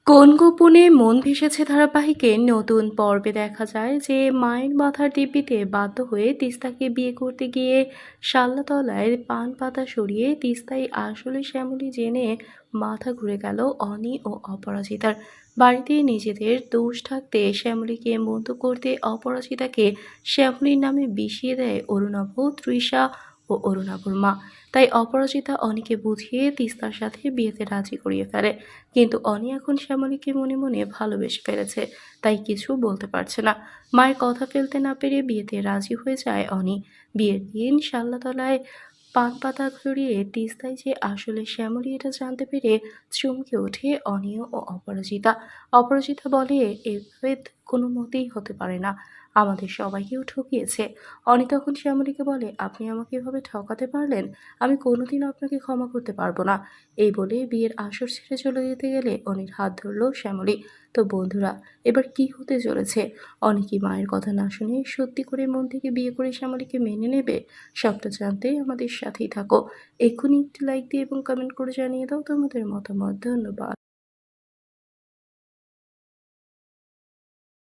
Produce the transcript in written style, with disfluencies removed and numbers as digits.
কোন গোপনে মন ভেসেছে ধারাবাহিকের নতুন পর্বে দেখা যায় যে মায়ের মাথার দিব্যিতে বাধ্য হয়ে তিস্তাকে বিয়ে করতে গিয়ে শাল্লাতলায় পান পাতা সরিয়ে তিস্তাই আসলে শ্যামলী জেনে মাথা ঘুরে গেল অনি ও অপরাজিতার। বাড়িতে নিজেদের দোষ থাকতে শ্যামলীকে মন্দ করতে অপরাজিতাকে শ্যামলীর নামে বিষিয়ে দেয় অরুণাভ, তৃষা ও অরুণাভর মা। তাই অপরাজিতা অনিকে বুঝিয়ে তিস্তার সাথে বিয়েতে রাজি করিয়ে ফেলে। কিন্তু অনি এখন শ্যামলীকে মনে মনে ভালোবেসে ফেলেছে, তাই কিছু বলতে পারছে না। মায়ের কথা ফেলতে না পেরে বিয়েতে রাজি হয়ে যায় অনি। বিয়ের দিন শাল্লাতলায় পান পাতা ধরিয়ে তিস্তায় যে আসলে শ্যামলী এটা জানতে পেরে চমকে ওঠে অনিও ও অপরাজিতা। অপরাজিতা বলে, এভাবে কোনো মতেই হতে পারে না, আমাদের সবাইকেও ঠকিয়েছে। অনি তখন শ্যামলীকে বলে, আপনি আমাকে এভাবে ঠকাতে পারলেন, আমি কোনোদিন আপনাকে ক্ষমা করতে পারবো না। এই বলে বিয়ের আসর ছেড়ে চলে যেতে গেলে অনির হাত ধরল শ্যামলী। তো বন্ধুরা, এবার কি হতে চলেছে? অনি কি মায়ের কথা না শুনে সত্যি করে মন থেকে বিয়ে করে শ্যামলীকে মেনে নেবে? সবটা জানতে আমাদের সাথেই থাকো। এক্ষুনি একটি লাইক দিয়ে এবং কমেন্ট করে জানিয়ে দাও তোমাদের মতামত। ধন্যবাদ।